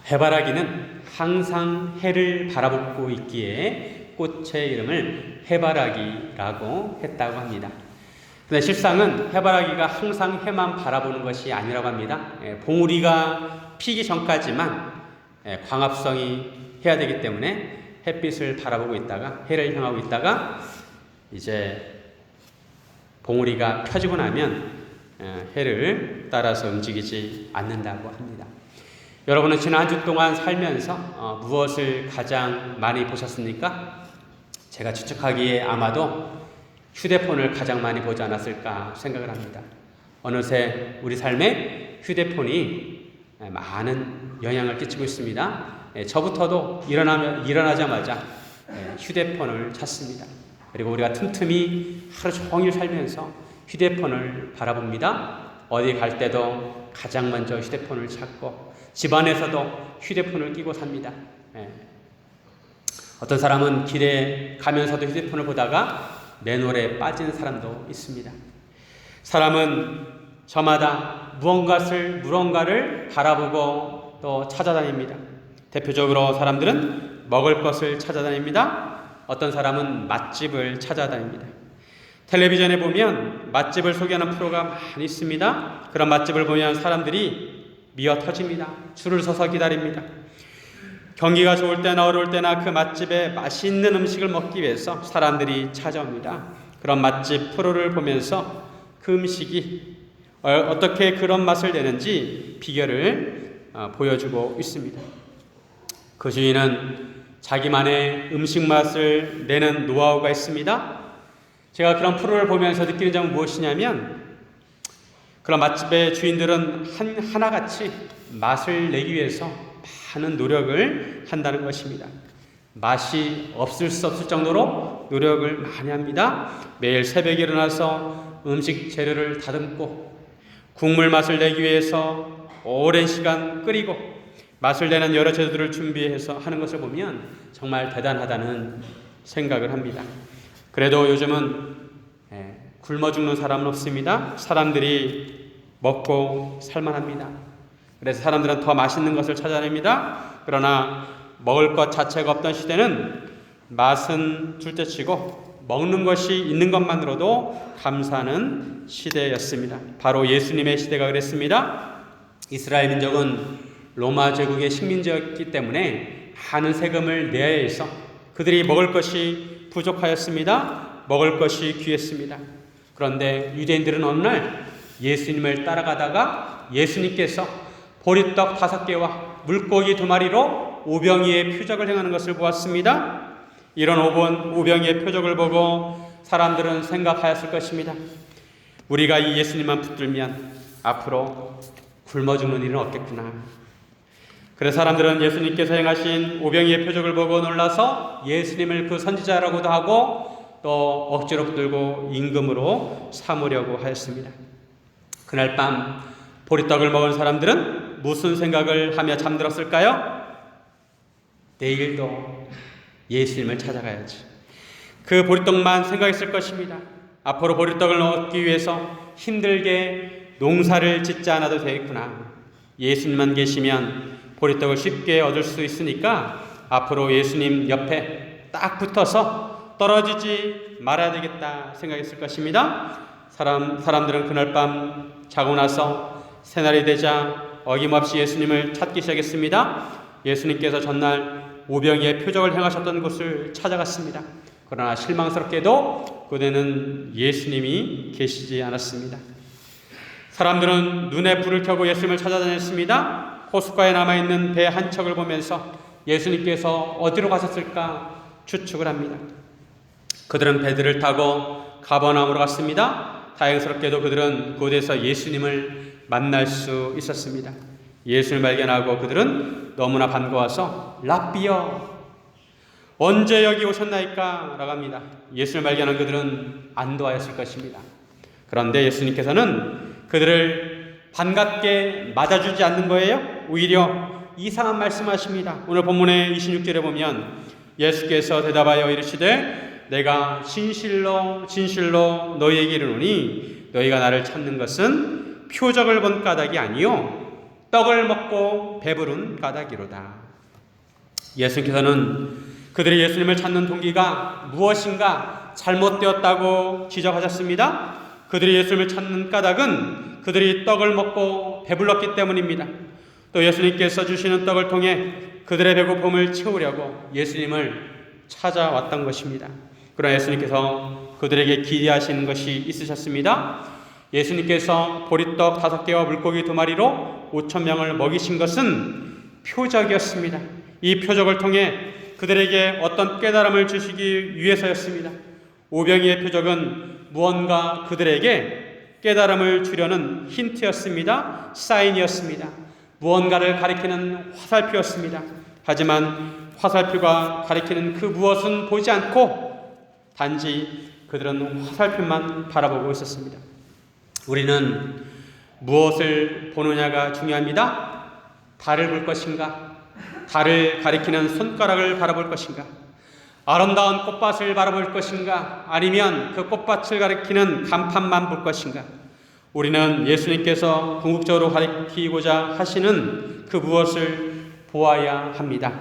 해바라기는 항상 해를 바라보고 있기에 꽃의 이름을 해바라기라고 했다고 합니다. 그런데 실상은 해바라기가 항상 해만 바라보는 것이 아니라고 합니다. 봉우리가 피기 전까지만 광합성이 해야 되기 때문에 햇빛을 바라보고 있다가 해를 향하고 있다가 이제 봉우리가 펴지고 나면 해를 따라서 움직이지 않는다고 합니다. 여러분은 지난 한 주 동안 살면서 무엇을 가장 많이 보셨습니까? 제가 추측하기에 아마도 휴대폰을 가장 많이 보지 않았을까 생각을 합니다. 어느새 우리 삶에 휴대폰이 많은 영향을 끼치고 있습니다. 저부터도 일어나자마자 휴대폰을 찾습니다. 그리고 우리가 틈틈이 하루 종일 살면서 휴대폰을 바라봅니다. 어디 갈 때도 가장 먼저 휴대폰을 찾고 집안에서도 휴대폰을 끼고 삽니다. 어떤 사람은 길에 가면서도 휴대폰을 보다가 맨홀에 빠진 사람도 있습니다. 사람은 저마다 무언가를 바라보고 또 찾아다닙니다. 대표적으로 사람들은 먹을 것을 찾아다닙니다. 어떤 사람은 맛집을 찾아다닙니다. 텔레비전에 보면 맛집을 소개하는 프로가 많이 있습니다. 그런 맛집을 보면 사람들이 미어 터집니다. 줄을 서서 기다립니다. 경기가 좋을 때나 어려울 때나 그 맛집에 맛있는 음식을 먹기 위해서 사람들이 찾아옵니다. 그런 맛집 프로를 보면서 그 음식이 어떻게 그런 맛을 내는지 비결을 보여주고 있습니다. 그 주인은 자기만의 음식 맛을 내는 노하우가 있습니다. 제가 그런 프로를 보면서 느끼는 점은 무엇이냐면 그런 맛집의 주인들은 하나같이 맛을 내기 위해서 많은 노력을 한다는 것입니다. 맛이 없을 수 없을 정도로 노력을 많이 합니다. 매일 새벽에 일어나서 음식 재료를 다듬고 국물 맛을 내기 위해서 오랜 시간 끓이고 맛을 내는 여러 재료들을 준비해서 하는 것을 보면 정말 대단하다는 생각을 합니다. 그래도 요즘은 굶어 죽는 사람은 없습니다. 사람들이 먹고 살만합니다. 그래서 사람들은 더 맛있는 것을 찾아냅니다. 그러나 먹을 것 자체가 없던 시대는 맛은 둘째치고 먹는 것이 있는 것만으로도 감사하는 시대였습니다. 바로 예수님의 시대가 그랬습니다. 이스라엘 민족은 로마 제국의 식민지였기 때문에 많은 세금을 내야 해서 그들이 먹을 것이 부족하였습니다. 먹을 것이 귀했습니다. 그런데 유대인들은 어느 날 예수님을 따라가다가 예수님께서 보리떡 5개와 물고기 2마리로 오병이의 표적을 행하는 것을 보았습니다. 이런 오병이의 표적을 보고 사람들은 생각하였을 것입니다. 우리가 이 예수님만 붙들면 앞으로 굶어 죽는 일은 없겠구나. 그래서 사람들은 예수님께서 행하신 오병이의 표적을 보고 놀라서 예수님을 그 선지자라고도 하고 또 억지로 붙들고 임금으로 삼으려고 하였습니다. 그날 밤 보리떡을 먹은 사람들은 무슨 생각을 하며 잠들었을까요? 내일도 예수님을 찾아가야지. 그 보리떡만 생각했을 것입니다. 앞으로 보리떡을 얻기 위해서 힘들게 농사를 짓지 않아도 되겠구나. 예수님만 계시면 보리떡을 쉽게 얻을 수 있으니까 앞으로 예수님 옆에 딱 붙어서 떨어지지 말아야 되겠다 생각했을 것입니다. 사람들은 그날 밤 자고 나서 새날이 되자 어김없이 예수님을 찾기 시작했습니다. 예수님께서 전날 오병이의 표적을 행하셨던 곳을 찾아갔습니다. 그러나 실망스럽게도 그대는 예수님이 계시지 않았습니다. 사람들은 눈에 불을 켜고 예수님을 찾아다녔습니다. 호숫가에 남아있는 배 한 척을 보면서 예수님께서 어디로 가셨을까 추측을 합니다. 그들은 배들을 타고 가버나움으로 갔습니다. 다행스럽게도 그들은 그곳에서 예수님을 만날 수 있었습니다. 예수를 발견하고 그들은 너무나 반가워서 랍비여 언제 여기 오셨나이까? 라고 합니다. 예수를 발견한 그들은 안도하였을 것입니다. 그런데 예수님께서는 그들을 반갑게 맞아주지 않는 거예요. 오히려 이상한 말씀하십니다. 오늘 본문의 26절에 보면 예수께서 대답하여 이르시되 내가 진실로 진실로 너희에게 이르노니 너희가 나를 찾는 것은 표적을 본 까닭이 아니요 떡을 먹고 배부른 까닭이로다. 예수님께서는 그들이 예수님을 찾는 동기가 무엇인가 잘못되었다고 지적하셨습니다. 그들이 예수님을 찾는 까닭은 그들이 떡을 먹고 배불렀기 때문입니다. 또 예수님께서 주시는 떡을 통해 그들의 배고픔을 채우려고 예수님을 찾아왔던 것입니다. 그러나 예수님께서 그들에게 기대하시는 것이 있으셨습니다. 예수님께서 보리떡 5개와 물고기 2마리로 5,000명을 먹이신 것은 표적이었습니다. 이 표적을 통해 그들에게 어떤 깨달음을 주시기 위해서였습니다. 오병이의 표적은 무언가 그들에게 깨달음을 주려는 힌트였습니다. 사인이었습니다. 무언가를 가리키는 화살표였습니다. 하지만 화살표가 가리키는 그 무엇은 보지 않고 단지 그들은 화살표만 바라보고 있었습니다. 우리는 무엇을 보느냐가 중요합니다. 달을 볼 것인가? 달을 가리키는 손가락을 바라볼 것인가? 아름다운 꽃밭을 바라볼 것인가? 아니면 그 꽃밭을 가리키는 간판만 볼 것인가? 우리는 예수님께서 궁극적으로 가리키고자 하시는 그 무엇을 보아야 합니다.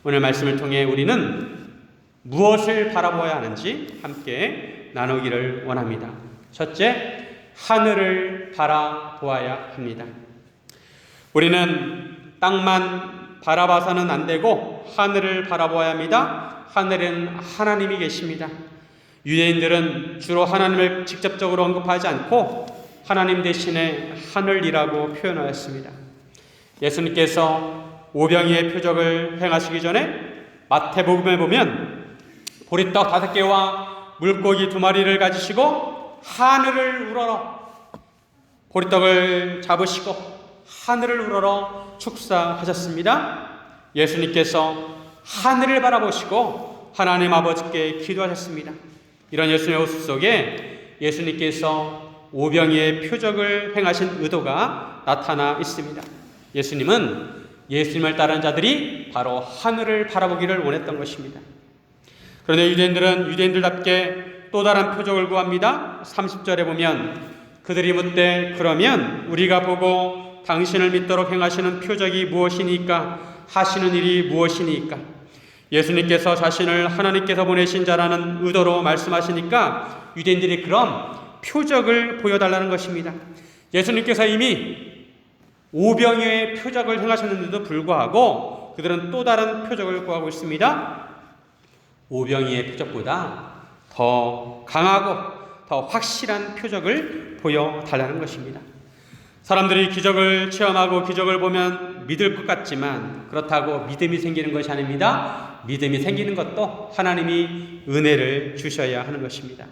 오늘 말씀을 통해 우리는 무엇을 바라보아야 하는지 함께 나누기를 원합니다. 첫째, 하늘을 바라보아야 합니다. 우리는 땅만 바라봐서는 안 되고 하늘을 바라보아야 합니다. 하늘엔 하나님이 계십니다. 유대인들은 주로 하나님을 직접적으로 언급하지 않고 하나님 대신에 하늘이라고 표현하였습니다. 예수님께서 오병이의 표적을 행하시기 전에 마태복음에 보면 보리떡 5개와 물고기 2마리를 가지시고 하늘을 우러러 보리떡을 잡으시고 하늘을 우러러 축사하셨습니다. 예수님께서 하늘을 바라보시고 하나님 아버지께 기도하셨습니다. 이런 예수님의 모습 속에 예수님께서 오병이의 표적을 행하신 의도가 나타나 있습니다. 예수님은 예수님을 따르는 자들이 바로 하늘을 바라보기를 원했던 것입니다. 그런데 유대인들은 유대인들답게 또 다른 표적을 구합니다. 30절에 보면 그들이 묻되 그러면 우리가 보고 당신을 믿도록 행하시는 표적이 무엇이니까? 하시는 일이 무엇이니까? 예수님께서 자신을 하나님께서 보내신 자라는 의도로 말씀하시니까 유대인들이 그럼 표적을 보여달라는 것입니다. 예수님께서 이미 오병이의 표적을 행하셨는데도 불구하고 그들은 또 다른 표적을 구하고 있습니다. 오병이의 표적보다 더 강하고 더 확실한 표적을 보여달라는 것입니다. 사람들이 기적을 체험하고 기적을 보면 믿을 것 같지만 그렇다고 믿음이 생기는 것이 아닙니다. 믿음이 생기는 것도 하나님이 은혜를 주셔야 하는 것입니다.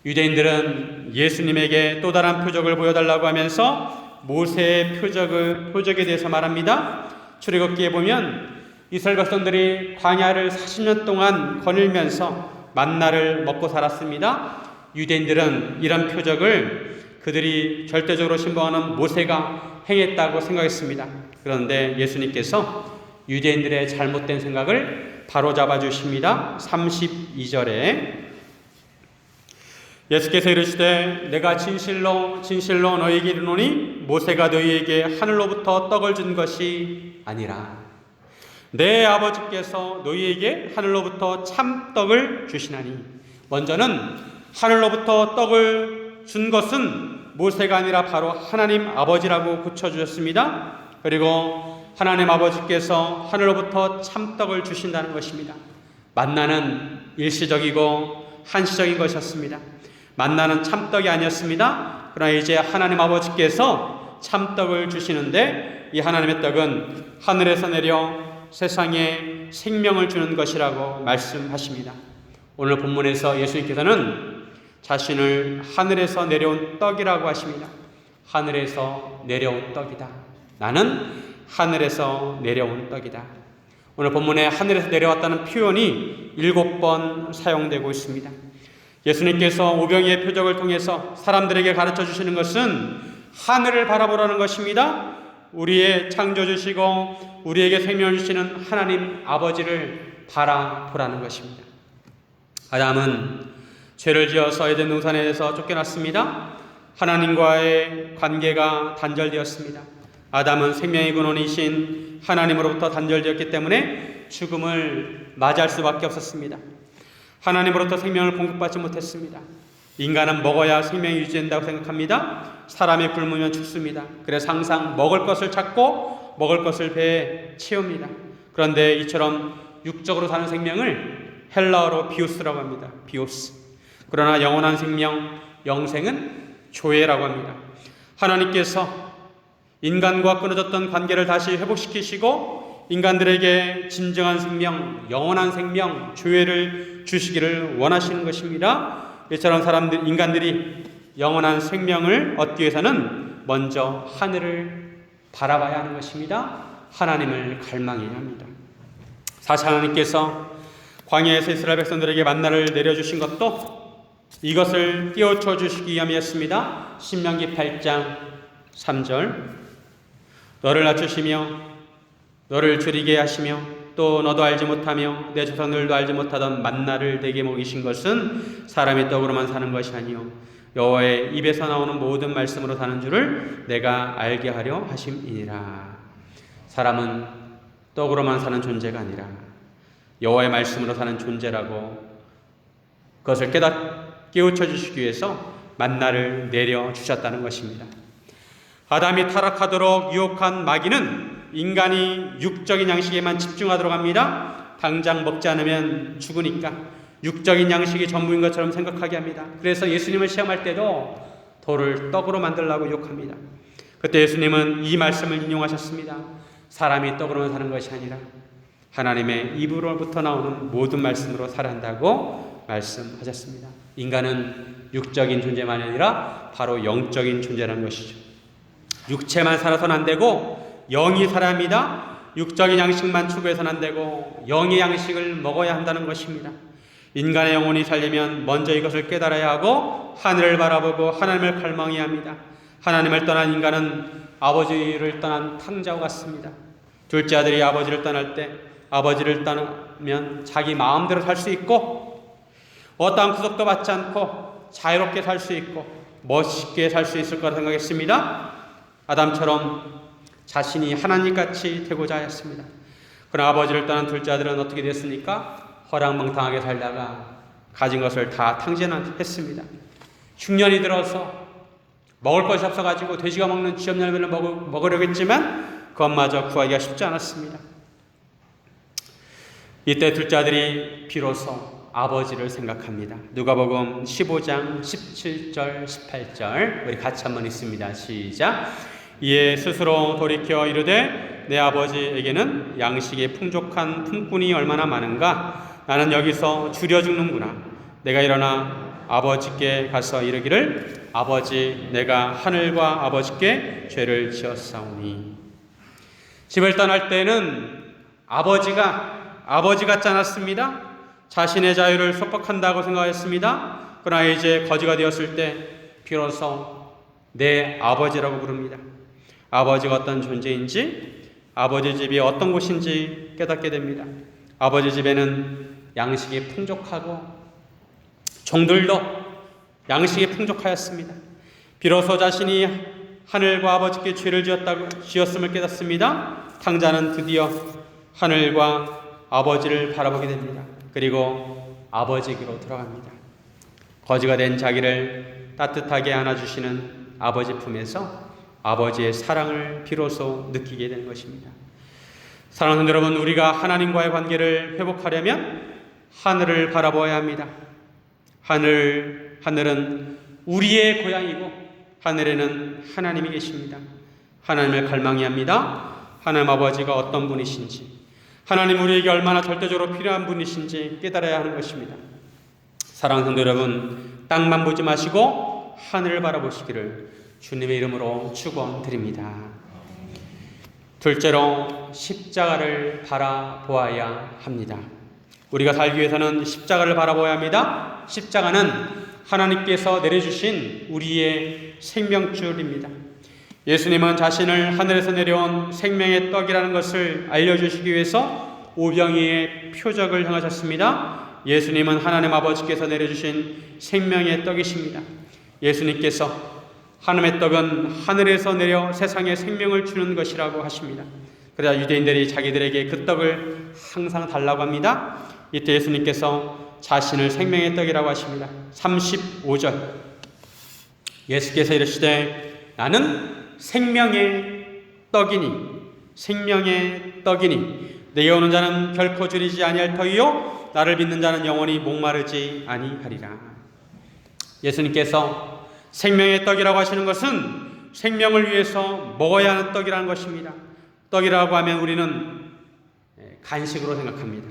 유대인들은 예수님에게 또 다른 표적을 보여달라고 하면서 모세의 표적에 대해서 말합니다. 출애굽기에 보면 이스라엘 백성들이 광야를 40년 동안 거닐면서 만나를 먹고 살았습니다. 유대인들은 이런 표적을 그들이 절대적으로 신봉하는 모세가 행했다고 생각했습니다. 그런데 예수님께서 유대인들의 잘못된 생각을 바로잡아 주십니다. 32절에 예수께서 이르시되 내가 진실로 진실로 너희에게 이르노니 모세가 너희에게 하늘로부터 떡을 준 것이 아니라 내 아버지께서 너희에게 하늘로부터 참떡을 주시나니. 먼저는 하늘로부터 떡을 준 것은 모세가 아니라 바로 하나님 아버지라고 고쳐주셨습니다. 그리고 하나님 아버지께서 하늘로부터 참떡을 주신다는 것입니다. 만나는 일시적이고 한시적인 것이었습니다. 만나는 참떡이 아니었습니다. 그러나 이제 하나님 아버지께서 참떡을 주시는데 이 하나님의 떡은 하늘에서 내려 세상에 생명을 주는 것이라고 말씀하십니다. 오늘 본문에서 예수님께서는 자신을 하늘에서 내려온 떡이라고 하십니다. 하늘에서 내려온 떡이다. 나는 하늘에서 내려온 떡이다. 오늘 본문에 하늘에서 내려왔다는 표현이 7번 사용되고 있습니다. 예수님께서 오병이의 표적을 통해서 사람들에게 가르쳐 주시는 것은 하늘을 바라보라는 것입니다. 우리의 창조주시고 우리에게 생명을 주시는 하나님 아버지를 바라보라는 것입니다. 아담은 죄를 지어서 에덴 동산에서 쫓겨났습니다. 하나님과의 관계가 단절되었습니다. 아담은 생명의 근원이신 하나님으로부터 단절되었기 때문에 죽음을 맞이할 수밖에 없었습니다. 하나님으로부터 생명을 공급받지 못했습니다. 인간은 먹어야 생명이 유지된다고 생각합니다. 사람이 굶으면 죽습니다. 그래서 항상 먹을 것을 찾고 먹을 것을 배에 채웁니다. 그런데 이처럼 육적으로 사는 생명을 헬라어로 비오스라고 합니다. 비오스. 그러나 영원한 생명, 영생은 조에라고 합니다. 하나님께서 인간과 끊어졌던 관계를 다시 회복시키시고 인간들에게 진정한 생명, 영원한 생명, 조회를 주시기를 원하시는 것입니다. 이처럼 인간들이 영원한 생명을 얻기 위해서는 먼저 하늘을 바라봐야 하는 것입니다. 하나님을 갈망해야 합니다. 사실 하나님께서 광야에서 이스라엘 백성들에게 만나를 내려주신 것도 이것을 띄워쳐 주시기 위함이었습니다. 신명기 8장 3절 너를 낮추시며 너를 줄이게 하시며 또 너도 알지 못하며 내 조상들도 알지 못하던 만나를 내게 먹이신 것은 사람의 떡으로만 사는 것이 아니요 여호와의 입에서 나오는 모든 말씀으로 사는 줄을 내가 알게 하려 하심이니라. 사람은 떡으로만 사는 존재가 아니라 여호와의 말씀으로 사는 존재라고 그것을 깨우쳐 주시기 위해서 만나를 내려주셨다는 것입니다. 아담이 타락하도록 유혹한 마귀는 인간이 육적인 양식에만 집중하도록 합니다. 당장 먹지 않으면 죽으니까 육적인 양식이 전부인 것처럼 생각하게 합니다. 그래서 예수님을 시험할 때도 돌을 떡으로 만들라고 유혹합니다. 그때 예수님은 이 말씀을 인용하셨습니다. 사람이 떡으로만 사는 것이 아니라 하나님의 입으로부터 나오는 모든 말씀으로 살아야 한다고 말씀하셨습니다. 인간은 육적인 존재만이 아니라 바로 영적인 존재라는 것이죠. 육체만 살아서는 안 되고 영이 살아야 합니다. 육적인 양식만 추구해서는 안 되고 영의 양식을 먹어야 한다는 것입니다. 인간의 영혼이 살려면 먼저 이것을 깨달아야 하고 하늘을 바라보고 하나님을 갈망해야 합니다. 하나님을 떠난 인간은 아버지를 떠난 탕자와 같습니다. 둘째 아들이 아버지를 떠날 때 아버지를 떠나면 자기 마음대로 살 수 있고 어떠한 구속도 받지 않고 자유롭게 살 수 있고 멋있게 살 수 있을 거라 생각했습니다. 아담처럼 자신이 하나님같이 되고자 하였습니다. 그러나 아버지를 떠난 둘째 아들은 어떻게 됐습니까? 허랑방탕하게 살다가 가진 것을 다 탕진했습니다. 흉년이 들어서 먹을 것이 없어가지고 돼지가 먹는 쥐염열매를 먹으려고 했지만 그것마저 구하기가 쉽지 않았습니다. 이때 둘째 아들이 비로소 아버지를 생각합니다. 누가복음 15장 17절 18절 우리 같이 한번 읽습니다. 시작. 이에 스스로 돌이켜 이르되 내 아버지에게는 양식의 풍족한 품꾼이 얼마나 많은가. 나는 여기서 줄여 죽는구나. 내가 일어나 아버지께 가서 이르기를 아버지 내가 하늘과 아버지께 죄를 지었사오니. 집을 떠날 때는 아버지 같지 않았습니다. 자신의 자유를 속박한다고 생각했습니다. 그러나 이제 거지가 되었을 때 비로소 내 아버지라고 부릅니다. 아버지가 어떤 존재인지 아버지 집이 어떤 곳인지 깨닫게 됩니다. 아버지 집에는 양식이 풍족하고 종들도 양식이 풍족하였습니다. 비로소 자신이 하늘과 아버지께 죄를 지었음을 깨닫습니다. 탕자는 드디어 하늘과 아버지를 바라보게 됩니다. 그리고 아버지에게로 들어갑니다. 거지가 된 자기를 따뜻하게 안아주시는 아버지 품에서 아버지의 사랑을 비로소 느끼게 되는 것입니다. 사랑하는 여러분, 우리가 하나님과의 관계를 회복하려면 하늘을 바라보아야 합니다. 하늘은 우리의 고향이고 하늘에는 하나님이 계십니다. 하나님을 갈망해야 합니다. 하나님 아버지가 어떤 분이신지, 하나님 우리에게 얼마나 절대적으로 필요한 분이신지 깨달아야 하는 것입니다. 사랑하는 성도 여러분, 땅만 보지 마시고 하늘을 바라보시기를 주님의 이름으로 축원드립니다. 둘째로 십자가를 바라보아야 합니다. 우리가 살기 위해서는 십자가를 바라보아야 합니다. 십자가는 하나님께서 내려주신 우리의 생명줄입니다. 예수님은 자신을 하늘에서 내려온 생명의 떡이라는 것을 알려주시기 위해서 오병이의 표적을 행하셨습니다. 예수님은 하나님 아버지께서 내려주신 생명의 떡이십니다. 예수님께서 하나님의 떡은 하늘에서 내려 세상에 생명을 주는 것이라고 하십니다. 그러자 유대인들이 자기들에게 그 떡을 항상 달라고 합니다. 이때 예수님께서 자신을 생명의 떡이라고 하십니다. 35절 예수께서 이르시되 나는 생명의 떡이니 내게 오는 자는 결코 줄이지 아니할 터이요 나를 믿는 자는 영원히 목마르지 아니하리라. 예수님께서 생명의 떡이라고 하시는 것은 생명을 위해서 먹어야 하는 떡이라는 것입니다. 떡이라고 하면 우리는 간식으로 생각합니다.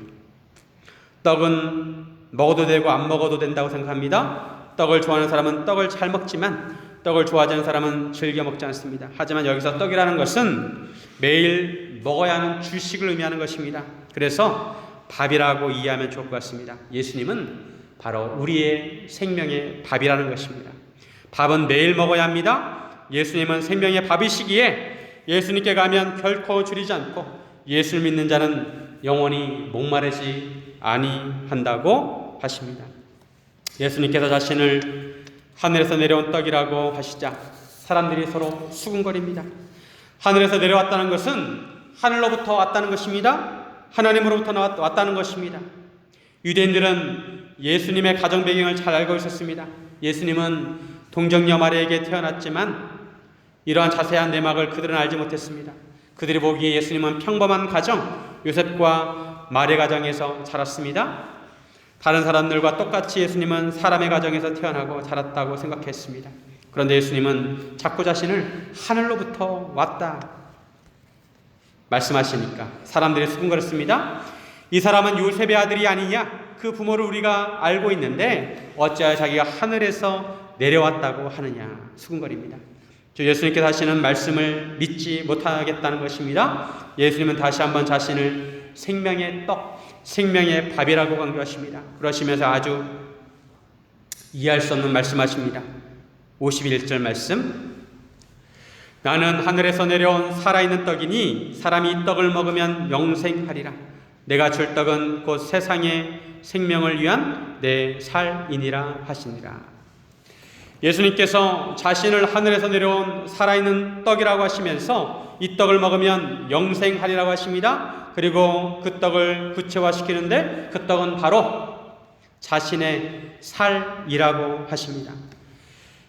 떡은 먹어도 되고 안 먹어도 된다고 생각합니다. 떡을 좋아하는 사람은 떡을 잘 먹지만 떡을 좋아하지 않는 사람은 즐겨 먹지 않습니다. 하지만 여기서 떡이라는 것은 매일 먹어야 하는 주식을 의미하는 것입니다. 그래서 밥이라고 이해하면 좋을 것 같습니다. 예수님은 바로 우리의 생명의 밥이라는 것입니다. 밥은 매일 먹어야 합니다. 예수님은 생명의 밥이시기에 예수님께 가면 결코 줄이지 않고 예수를 믿는 자는 영원히 목마르지 아니한다고 하십니다. 예수님께서 자신을 하늘에서 내려온 떡이라고 하시자 사람들이 서로 수군거립니다. 하늘에서 내려왔다는 것은 하늘로부터 왔다는 것입니다. 하나님으로부터 왔다는 것입니다. 유대인들은 예수님의 가정 배경을 잘 알고 있었습니다. 예수님은 동정녀 마리아에게 태어났지만 이러한 자세한 내막을 그들은 알지 못했습니다. 그들이 보기에 예수님은 평범한 가정, 요셉과 마리아 가정에서 자랐습니다. 다른 사람들과 똑같이 예수님은 사람의 가정에서 태어나고 자랐다고 생각했습니다. 그런데 예수님은 자꾸 자신을 하늘로부터 왔다 말씀하시니까 사람들이 수군거렸습니다. 이 사람은 요셉의 아들이 아니냐? 그 부모를 우리가 알고 있는데 어찌하여 자기가 하늘에서 내려왔다고 하느냐? 수군거립니다. 예수님께서 하시는 말씀을 믿지 못하겠다는 것입니다. 예수님은 다시 한번 자신을 생명의 떡, 생명의 밥이라고 강조하십니다. 그러시면서 아주 이해할 수 없는 말씀하십니다. 51절 말씀, 나는 하늘에서 내려온 살아있는 떡이니 사람이 이 떡을 먹으면 영생하리라. 내가 줄 떡은 곧 세상의 생명을 위한 내 살이니라 하시니라. 예수님께서 자신을 하늘에서 내려온 살아있는 떡이라고 하시면서 이 떡을 먹으면 영생하리라고 하십니다. 그리고 그 떡을 구체화시키는데 그 떡은 바로 자신의 살이라고 하십니다.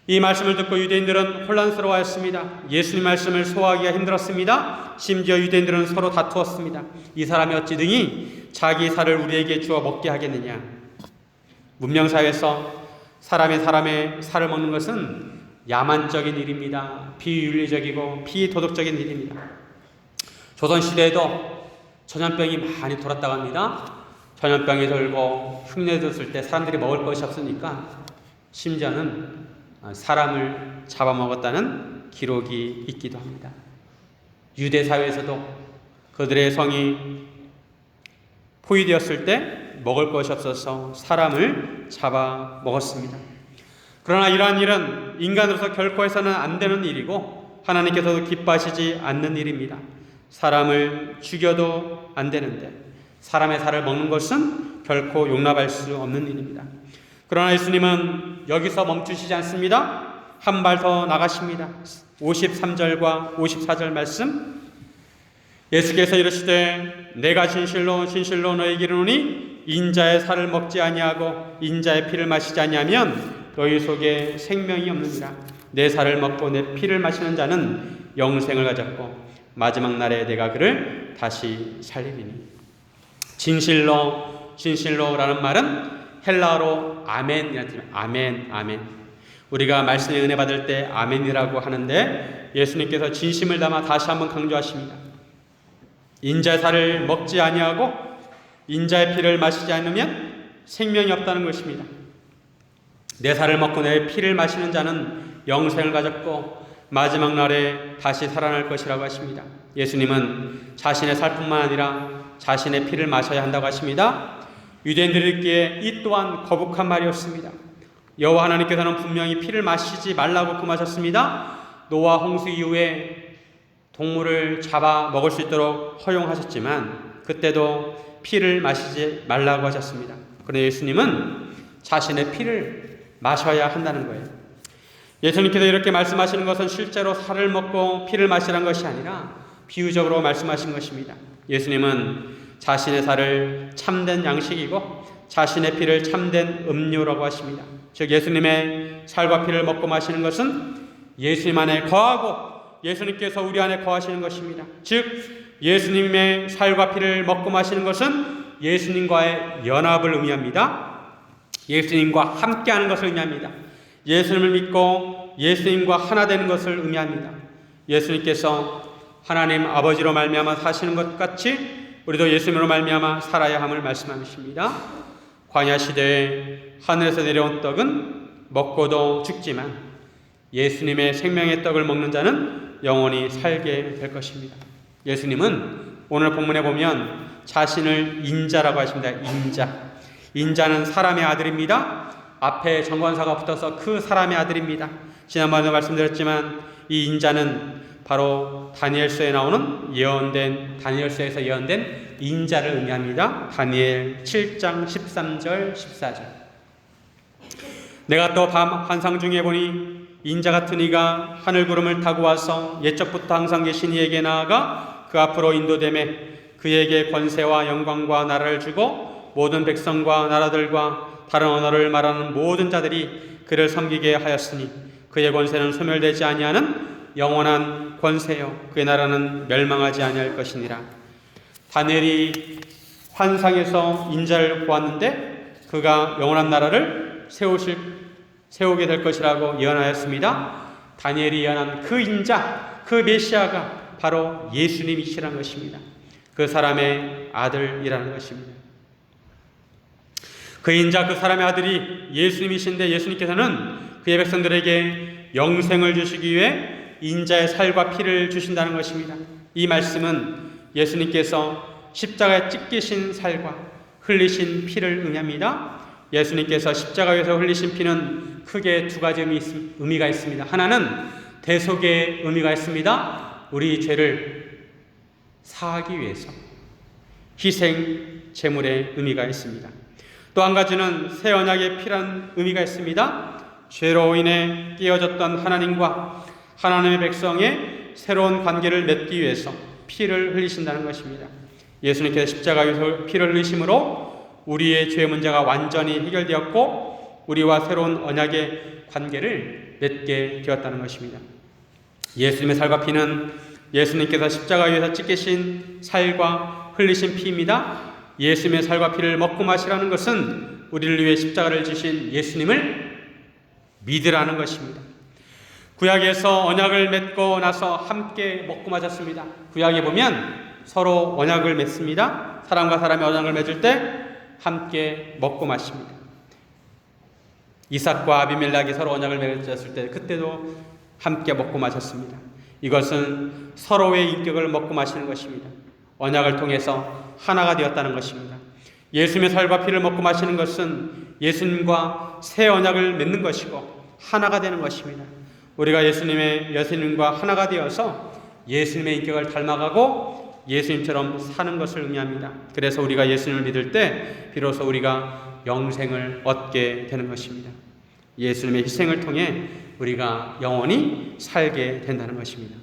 이 말씀을 듣고 유대인들은 혼란스러워했습니다. 예수님 말씀을 소화하기가 힘들었습니다. 심지어 유대인들은 서로 다투었습니다. 이 사람이 어찌 등이 자기 살을 우리에게 주어 먹게 하겠느냐. 문명사회에서 사람의 살을 먹는 것은 야만적인 일입니다. 비윤리적이고 비도덕적인 일입니다. 조선시대에도 전염병이 많이 돌았다고 합니다. 전염병이 돌고 흉내졌을 때 사람들이 먹을 것이 없으니까 심지어는 사람을 잡아먹었다는 기록이 있기도 합니다. 유대 사회에서도 그들의 성이 포위되었을 때 먹을 것이 없어서 사람을 잡아먹었습니다. 그러나 이러한 일은 인간으로서 결코 해서는 안 되는 일이고 하나님께서도 기뻐하시지 않는 일입니다. 사람을 죽여도 안 되는데 사람의 살을 먹는 것은 결코 용납할 수 없는 일입니다. 그러나 예수님은 여기서 멈추시지 않습니다. 한 발 더 나가십니다. 53절과 54절 말씀, 예수께서 이르시되 내가 진실로 진실로 너희에게 이르노니 인자의 살을 먹지 아니하고 인자의 피를 마시지 아니하면 너희 속에 생명이 없느니라. 내 살을 먹고 내 피를 마시는 자는 영생을 가졌고 마지막 날에 내가 그를 다시 살리리니. 진실로 진실로라는 말은 헬라어로 아멘이라는 뜻입니다. 아멘, 아멘. 우리가 말씀의 은혜 받을 때 아멘이라고 하는데 예수님께서 진심을 담아 다시 한번 강조하십니다. 인자의 살을 먹지 아니하고 인자의 피를 마시지 않으면 생명이 없다는 것입니다. 내 살을 먹고 내 피를 마시는 자는 영생을 가졌고 마지막 날에 다시 살아날 것이라고 하십니다. 예수님은 자신의 살뿐만 아니라 자신의 피를 마셔야 한다고 하십니다. 유대인들이 듣기에 이 또한 거북한 말이었습니다. 여호와 하나님께서는 분명히 피를 마시지 말라고 금하셨습니다. 노아 홍수 이후에 동물을 잡아 먹을 수 있도록 허용하셨지만 그때도 피를 마시지 말라고 하셨습니다. 그런데 예수님은 자신의 피를 마셔야 한다는 거예요. 예수님께서 이렇게 말씀하시는 것은 실제로 살을 먹고 피를 마시라는 것이 아니라 비유적으로 말씀하신 것입니다. 예수님은 자신의 살을 참된 양식이고 자신의 피를 참된 음료라고 하십니다. 즉 예수님의 살과 피를 먹고 마시는 것은 예수님 안에 거하고 예수님께서 우리 안에 거하시는 것입니다. 즉 예수님의 살과 피를 먹고 마시는 것은 예수님과의 연합을 의미합니다. 예수님과 함께하는 것을 의미합니다. 예수님을 믿고 예수님과 하나 되는 것을 의미합니다. 예수님께서 하나님 아버지로 말미암아 사시는 것 같이 우리도 예수님으로 말미암아 살아야 함을 말씀하십니다. 광야 시대에 하늘에서 내려온 떡은 먹고도 죽지만 예수님의 생명의 떡을 먹는 자는 영원히 살게 될 것입니다. 예수님은 오늘 본문에 보면 자신을 인자라고 하십니다. 인자는 사람의 아들입니다. 앞에 정관사가 붙어서 그 사람의 아들입니다. 지난번에도 말씀드렸지만 이 인자는 바로 다니엘서에 나오는 다니엘서에서 예언된 인자를 의미합니다. 다니엘 7장 13절 14절. 내가 또 밤 환상 중에 보니 인자 같은 이가 하늘 구름을 타고 와서 옛적부터 항상 계신 이에게 나아가 그 앞으로 인도되매 그에게 권세와 영광과 나라를 주고 모든 백성과 나라들과 다른 언어를 말하는 모든 자들이 그를 섬기게 하였으니 그의 권세는 소멸되지 아니하는 영원한 권세요 그의 나라는 멸망하지 아니할 것이니라. 다니엘이 환상에서 인자를 보았는데 그가 영원한 나라를 세우게 될 것이라고 예언하였습니다. 다니엘이 예언한 그 인자, 그 메시아가 바로 예수님이시라는 것입니다. 그 사람의 아들이라는 것입니다. 그 인자, 그 사람의 아들이 예수님이신데 예수님께서는 그의 백성들에게 영생을 주시기 위해 인자의 살과 피를 주신다는 것입니다. 이 말씀은 예수님께서 십자가에 찢기신 살과 흘리신 피를 의미합니다. 예수님께서 십자가에서 흘리신 피는 크게 두 가지 의미가 있습니다. 하나는 대속의 의미가 있습니다. 우리 죄를 사하기 위해서 희생 제물의 의미가 있습니다. 또 한 가지는 새 언약의 피란 의미가 있습니다. 죄로 인해 깨어졌던 하나님과 하나님의 백성의 새로운 관계를 맺기 위해서 피를 흘리신다는 것입니다. 예수님께서 십자가에서 피를 흘리심으로 우리의 죄 문제가 완전히 해결되었고 우리와 새로운 언약의 관계를 맺게 되었다는 것입니다. 예수님의 살과 피는 예수님께서 십자가 위에서 찢기신 살과 흘리신 피입니다. 예수님의 살과 피를 먹고 마시라는 것은 우리를 위해 십자가를 지신 예수님을 믿으라는 것입니다. 구약에서 언약을 맺고 나서 함께 먹고 마셨습니다. 구약에 보면 서로 언약을 맺습니다. 사람과 사람이 언약을 맺을 때 함께 먹고 마십니다. 이삭과 아비멜렉이 서로 언약을 맺었을 때 그때도 함께 먹고 마셨습니다. 이것은 서로의 인격을 먹고 마시는 것입니다. 언약을 통해서 하나가 되었다는 것입니다. 예수님의 살과 피를 먹고 마시는 것은 예수님과 새 언약을 맺는 것이고 하나가 되는 것입니다. 우리가 예수님과 하나가 되어서 예수님의 인격을 닮아가고 예수님처럼 사는 것을 의미합니다. 그래서 우리가 예수님을 믿을 때 비로소 우리가 영생을 얻게 되는 것입니다. 예수님의 희생을 통해 우리가 영원히 살게 된다는 것입니다.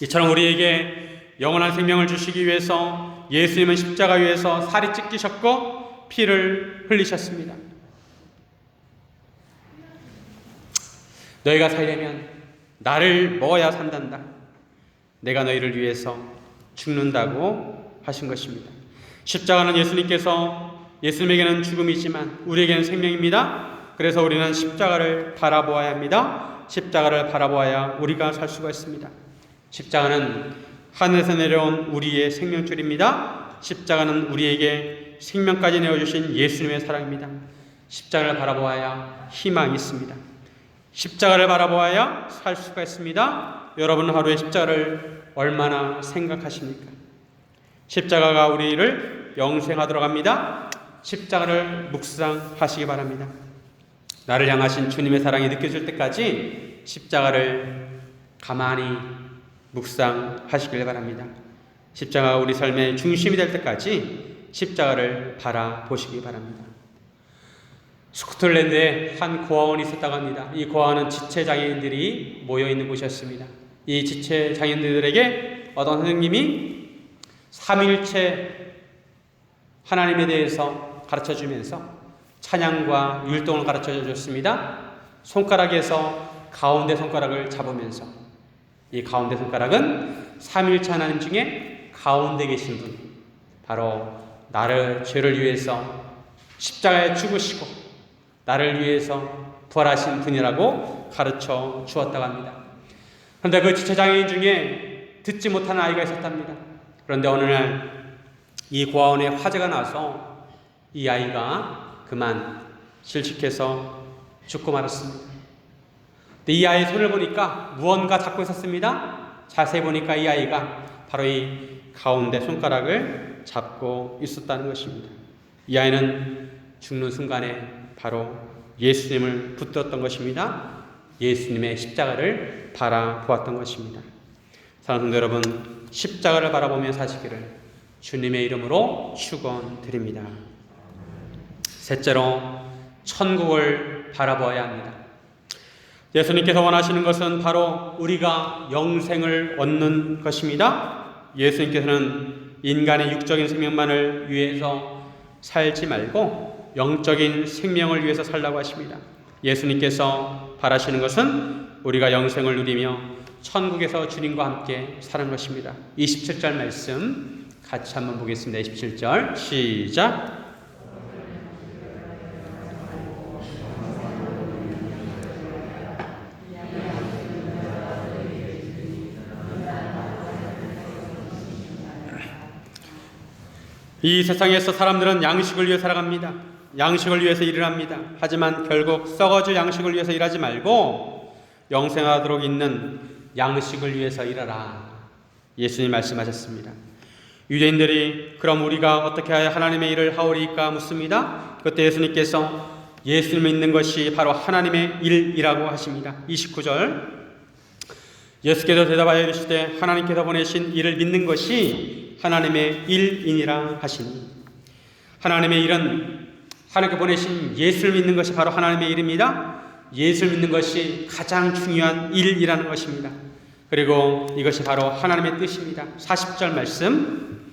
이처럼 우리에게 영원한 생명을 주시기 위해서 예수님은 십자가 위에서 살이 찢기셨고 피를 흘리셨습니다. 너희가 살려면 나를 먹어야 산단다. 내가 너희를 위해서 죽는다고 하신 것입니다. 십자가는 예수님에게는 죽음이지만 우리에게는 생명입니다. 그래서 우리는 십자가를 바라보아야 합니다. 십자가를 바라보아야 우리가 살 수가 있습니다. 십자가는 하늘에서 내려온 우리의 생명줄입니다. 십자가는 우리에게 생명까지 내어주신 예수님의 사랑입니다. 십자가를 바라보아야 희망이 있습니다. 십자가를 바라보아야 살 수가 있습니다. 여러분은 하루에 십자가를 얼마나 생각하십니까? 십자가가 우리를 영생하도록 합니다. 십자가를 묵상하시기 바랍니다. 나를 향하신 주님의 사랑이 느껴질 때까지 십자가를 가만히 묵상하시길 바랍니다. 십자가가 우리 삶의 중심이 될 때까지 십자가를 바라보시기 바랍니다. 스코틀랜드에 한 고아원이 있었다고 합니다. 이 고아원은 지체장애인들이 모여있는 곳이었습니다. 이 지체장애인들에게 어떤 선생님이 삼위일체 하나님에 대해서 가르쳐주면서 찬양과 율동을 가르쳐줬습니다. 손가락에서 가운데 손가락을 잡으면서, 이 가운데 손가락은 삼위일체 하나님 중에 가운데 계신 분, 바로 나를 죄를 위해서 십자가에 죽으시고 나를 위해서 부활하신 분이라고 가르쳐 주었다고 합니다. 그런데 그 지체장애인 중에 듣지 못하는 아이가 있었답니다. 그런데 어느 날 이 고아원에 화재가 나서 이 아이가 그만 실직해서 죽고 말았습니다. 근데 이 아이의 손을 보니까 무언가 잡고 있었습니다. 자세히 보니까 이 아이가 바로 이 가운데 손가락을 잡고 있었다는 것입니다. 이 아이는 죽는 순간에 바로 예수님을 붙들었던 것입니다. 예수님의 십자가를 바라보았던 것입니다. 사랑하는 성도 여러분, 십자가를 바라보며 사시기를 주님의 이름으로 축원드립니다. 셋째로, 천국을 바라보아야 합니다. 예수님께서 원하시는 것은 바로 우리가 영생을 얻는 것입니다. 예수님께서는 인간의 육적인 생명만을 위해서 살지 말고 영적인 생명을 위해서 살라고 하십니다. 예수님께서 바라시는 것은 우리가 영생을 누리며 천국에서 주님과 함께 사는 것입니다. 27절 말씀 같이 한번 보겠습니다. 27절 시작. 이 세상에서 사람들은 양식을 위해 살아갑니다. 양식을 위해서 일을 합니다. 하지만 결국 썩어질 양식을 위해서 일하지 말고 영생하도록 있는 양식을 위해서 일하라. 예수님 말씀하셨습니다. 유대인들이 그럼 우리가 어떻게 하여 하나님의 일을 하오리까 묻습니다. 그때 예수님께서 예수님을 믿는 것이 바로 하나님의 일이라고 하십니다. 29절 예수께서 대답하여 이르시되 하나님께서 보내신 이를 믿는 것이 하나님의 일이니라 하시니, 하나님의 일은 하나님께 보내신 예수를 믿는 것이 바로 하나님의 일입니다. 예수를 믿는 것이 가장 중요한 일이라는 것입니다. 그리고 이것이 바로 하나님의 뜻입니다. 40절 말씀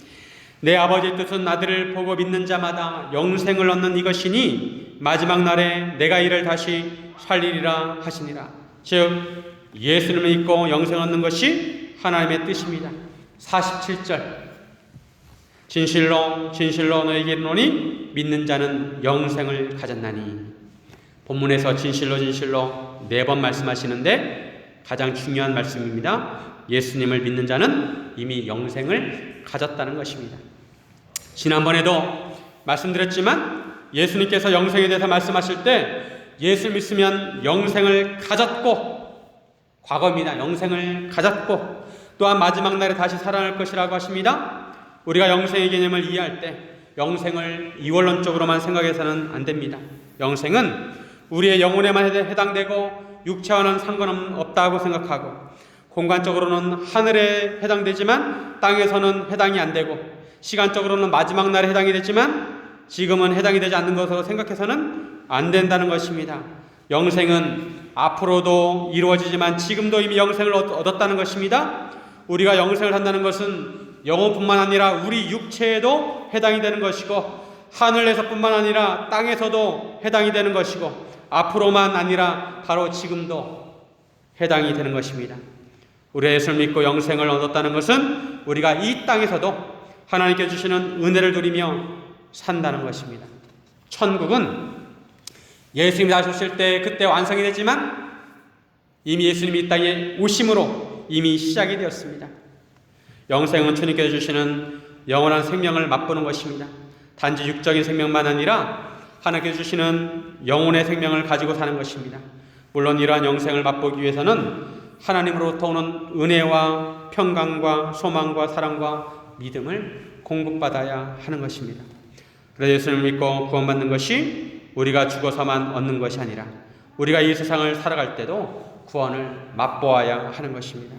내 아버지의 뜻은 아들을 보고 믿는 자마다 영생을 얻는 이것이니 마지막 날에 내가 이를 다시 살리리라 하시니라. 즉 예수를 믿고 영생을 얻는 것이 하나님의 뜻입니다. 47절 진실로 진실로 너에게 이르노니 믿는 자는 영생을 가졌나니. 본문에서 진실로 진실로 4번 말씀하시는데 가장 중요한 말씀입니다. 예수님을 믿는 자는 이미 영생을 가졌다는 것입니다. 지난번에도 말씀드렸지만 예수님께서 영생에 대해서 말씀하실 때 예수 믿으면 영생을 가졌고, 과거입니다. 영생을 가졌고 또한 마지막 날에 다시 살아날 것이라고 하십니다. 우리가 영생의 개념을 이해할 때 영생을 이원론적으로만 생각해서는 안 됩니다. 영생은 우리의 영혼에만 해당되고 육체와는 상관없다고 생각하고, 공간적으로는 하늘에 해당되지만 땅에서는 해당이 안 되고, 시간적으로는 마지막 날에 해당이 되지만 지금은 해당이 되지 않는 것으로 생각해서는 안 된다는 것입니다. 영생은 앞으로도 이루어지지만 지금도 이미 영생을 얻었다는 것입니다. 우리가 영생을 한다는 것은 영혼뿐만 아니라 우리 육체에도 해당이 되는 것이고, 하늘에서뿐만 아니라 땅에서도 해당이 되는 것이고, 앞으로만 아니라 바로 지금도 해당이 되는 것입니다. 우리가 예수를 믿고 영생을 얻었다는 것은 우리가 이 땅에서도 하나님께 주시는 은혜를 누리며 산다는 것입니다. 천국은 예수님이 다시 오실 때 그때 완성이 되지만 이미 예수님이 이 땅에 오심으로 이미 시작이 되었습니다. 영생은 주님께서 주시는 영원한 생명을 맛보는 것입니다. 단지 육적인 생명만 아니라 하나님께서 주시는 영혼의 생명을 가지고 사는 것입니다. 물론 이러한 영생을 맛보기 위해서는 하나님으로부터 오는 은혜와 평강과 소망과 사랑과 믿음을 공급받아야 하는 것입니다. 그래서 예수님을 믿고 구원받는 것이 우리가 죽어서만 얻는 것이 아니라 우리가 이 세상을 살아갈 때도 구원을 맛보아야 하는 것입니다.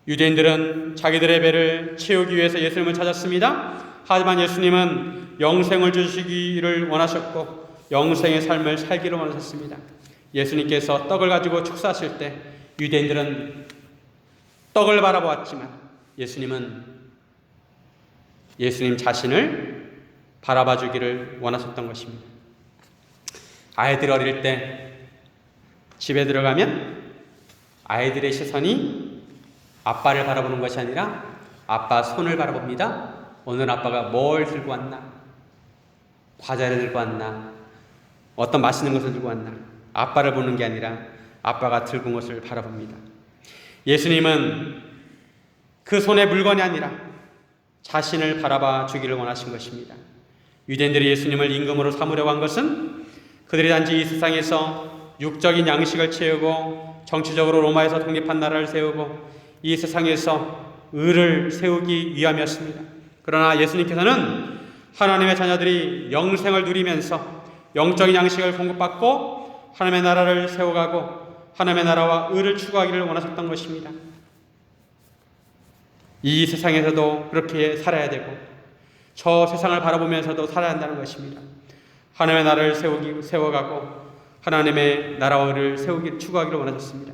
유대인들은 자기들의 배를 채우기 위해서 예수님을 찾았습니다. 하지만 예수님은 영생을 주시기를 원하셨고 영생의 삶을 살기를 원하셨습니다. 예수님께서 떡을 가지고 축사하실 때 유대인들은 떡을 바라보았지만 예수님 자신을 바라봐 주기를 원하셨던 것입니다. 아이들 어릴 때 집에 들어가면 아이들의 시선이 아빠를 바라보는 것이 아니라 아빠 손을 바라봅니다. 오늘 아빠가 뭘 들고 왔나? 과자를 들고 왔나? 어떤 맛있는 것을 들고 왔나? 아빠를 보는 게 아니라 아빠가 들고 온 것을 바라봅니다. 예수님은 그 손의 물건이 아니라 자신을 바라봐 주기를 원하신 것입니다. 유대인들이 예수님을 임금으로 삼으려고 한 것은 그들이 단지 이 세상에서 육적인 양식을 채우고 정치적으로 로마에서 독립한 나라를 세우고 이 세상에서 의를 세우기 위함이었습니다. 그러나 예수님께서는 하나님의 자녀들이 영생을 누리면서 영적인 양식을 공급받고 하나님의 나라를 세워가고 하나님의 나라와 의를 추구하기를 원하셨던 것입니다. 이 세상에서도 그렇게 살아야 되고 저 세상을 바라보면서도 살아야 한다는 것입니다. 하나님의 나라를 세워가고 하나님의 나라와 의를 추구하기를 원하셨습니다.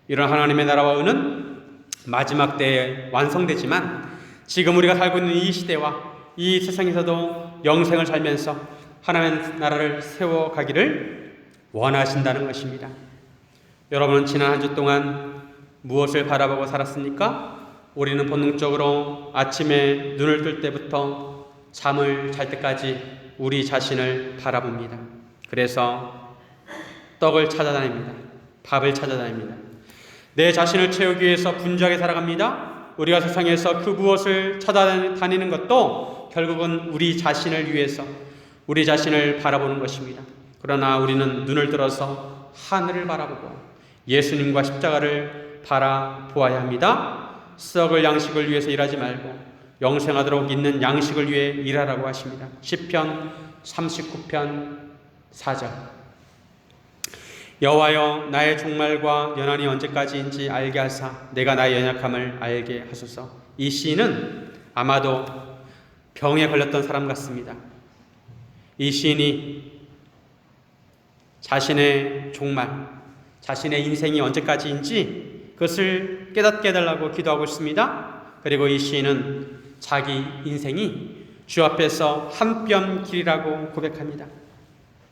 이런 하나님의 나라와 의는 마지막 때에 완성되지만 지금 우리가 살고 있는 이 시대와 이 세상에서도 영생을 살면서 하나님의 나라를 세워가기를 원하신다는 것입니다. 여러분은 지난 한 주 동안 무엇을 바라보고 살았습니까? 우리는 본능적으로 아침에 눈을 뜰 때부터 잠을 잘 때까지 우리 자신을 바라봅니다. 그래서 떡을 찾아다닙니다. 밥을 찾아다닙니다. 내 자신을 채우기 위해서 분주하게 살아갑니다. 우리가 세상에서 그 무엇을 찾아다니는 것도 결국은 우리 자신을 위해서 우리 자신을 바라보는 것입니다. 그러나 우리는 눈을 들어서 하늘을 바라보고 예수님과 십자가를 바라보아야 합니다. 썩을 양식을 위해서 일하지 말고 영생하도록 있는 양식을 위해 일하라고 하십니다. 시편 39편 4절. 여호와여 나의 종말과 연한이 언제까지인지 알게 하사 내가 나의 연약함을 알게 하소서. 이 시인은 아마도 병에 걸렸던 사람 같습니다. 이 시인이 자신의 종말, 자신의 인생이 언제까지인지 그것을 깨닫게 해달라고 기도하고 있습니다. 그리고 이 시인은 자기 인생이 주 앞에서 한 뼘 길이라고 고백합니다.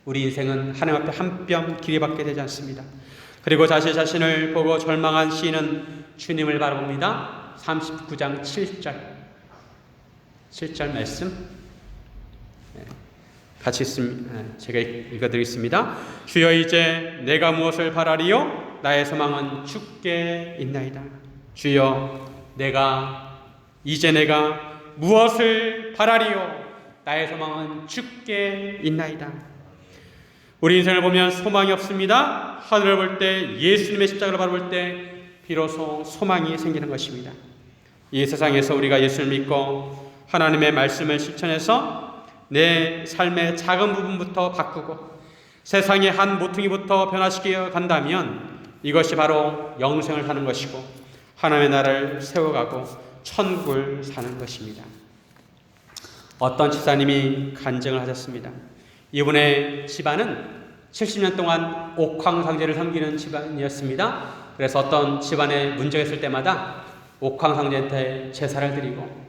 우리 인생은 하나님 앞에 한 뼘 길이밖에 되지 않습니다. 그리고 자신을 보고 절망한 시인은 주님을 바라봅니다. 39장 7절 말씀 같이 있습니다. 제가 읽어드리겠습니다. 주여 이제 내가 무엇을 바라리요? 나의 소망은 주께 있나이다. 주여 이제 내가 무엇을 바라리요? 나의 소망은 주께 있나이다. 우리 인생을 보면 소망이 없습니다. 하늘을 볼 때, 예수님의 십자가를 바라볼 때 비로소 소망이 생기는 것입니다. 이 세상에서 우리가 예수를 믿고 하나님의 말씀을 실천해서 내 삶의 작은 부분부터 바꾸고 세상의 한 모퉁이부터 변화시켜 간다면 이것이 바로 영생을 사는 것이고 하나님의 나라를 세워가고 천국을 사는 것입니다. 어떤 집사님이 간증을 하셨습니다. 이분의 집안은 70년 동안 옥황상제를 섬기는 집안이었습니다. 그래서 어떤 집안에 문제가 있을 때마다 옥황상제한테 제사를 드리고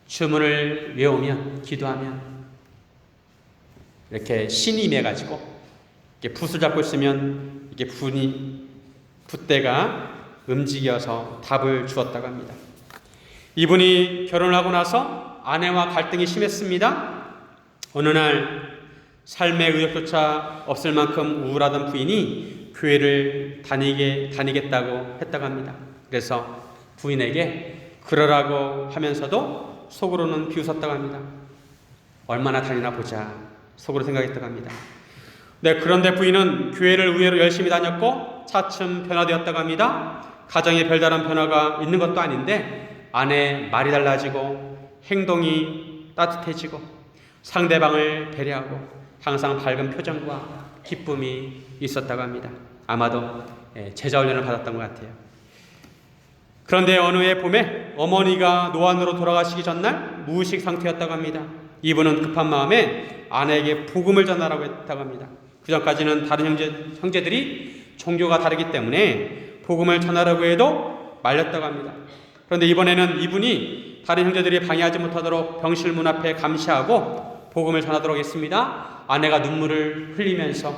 주문을 외우면, 기도하면 이렇게 신이 임해가지고 이렇게 붓을 잡고 있으면 이게 붓대가 움직여서 답을 주었다고 합니다. 이분이 결혼하고 나서 아내와 갈등이 심했습니다. 어느 날 삶의 의욕조차 없을 만큼 우울하던 부인이 교회를 다니겠다고 했다고 합니다. 그래서 부인에게 그러라고 하면서도 속으로는 비웃었다고 합니다. 얼마나 다니나 보자 속으로 생각했다고 합니다. 네, 그런데 부인은 교회를 의외로 열심히 다녔고 차츰 변화되었다고 합니다. 가정에 별다른 변화가 있는 것도 아닌데 아내의 말이 달라지고 행동이 따뜻해지고 상대방을 배려하고 항상 밝은 표정과 기쁨이 있었다고 합니다. 아마도 제자 훈련을 받았던 것 같아요. 그런데 어느 해 봄에 어머니가 노안으로 돌아가시기 전날 무의식 상태였다고 합니다. 이분은 급한 마음에 아내에게 복음을 전하라고 했다고 합니다. 그 전까지는 다른 형제들이 종교가 다르기 때문에 복음을 전하라고 해도 말렸다고 합니다. 그런데 이번에는 이분이 다른 형제들이 방해하지 못하도록 병실 문 앞에 감시하고 복음을 전하도록 했습니다. 아내가 눈물을 흘리면서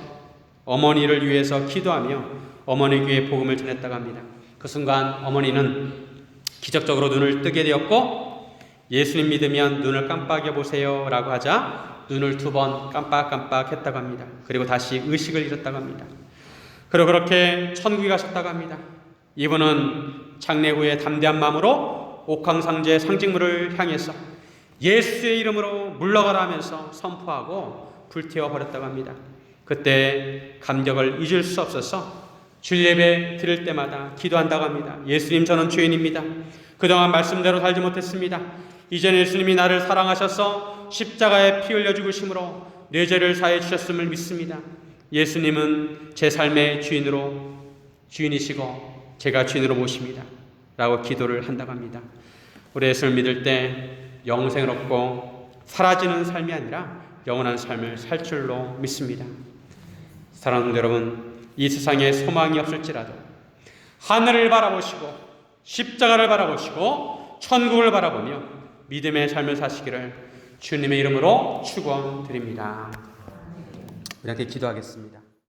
어머니를 위해서 기도하며 어머니 귀에 복음을 전했다고 합니다. 그 순간 어머니는 기적적으로 눈을 뜨게 되었고 예수님 믿으면 눈을 깜빡여 보세요 라고 하자 눈을 2번 깜빡깜빡 했다고 합니다. 그리고 다시 의식을 잃었다고 합니다. 그리고 그렇게 천국에 가셨다고 합니다. 이분은 장례 후에 담대한 마음으로 옥황상제 상징물을 향해서 예수의 이름으로 물러가라 하면서 선포하고 불태워 버렸다고 합니다. 그때 감격을 잊을 수 없어서 주일 예배 드릴 때마다 기도한다고 합니다. 예수님, 저는 죄인입니다. 그동안 말씀대로 살지 못했습니다. 이제는 예수님이 나를 사랑하셔서 십자가에 피 흘려 죽으심으로 내 죄를 사해 주셨음을 믿습니다. 예수님은 제 삶의 주인이시고 제가 주인으로 모십니다 라고 기도를 한다고 합니다. 우리 예수를 믿을 때 영생을 얻고 사라지는 삶이 아니라 영원한 삶을 살 줄로 믿습니다. 사랑하는 여러분, 이 세상에 소망이 없을지라도 하늘을 바라보시고 십자가를 바라보시고 천국을 바라보며 믿음의 삶을 사시기를 주님의 이름으로 축원드립니다. 우리 함께 기도하겠습니다.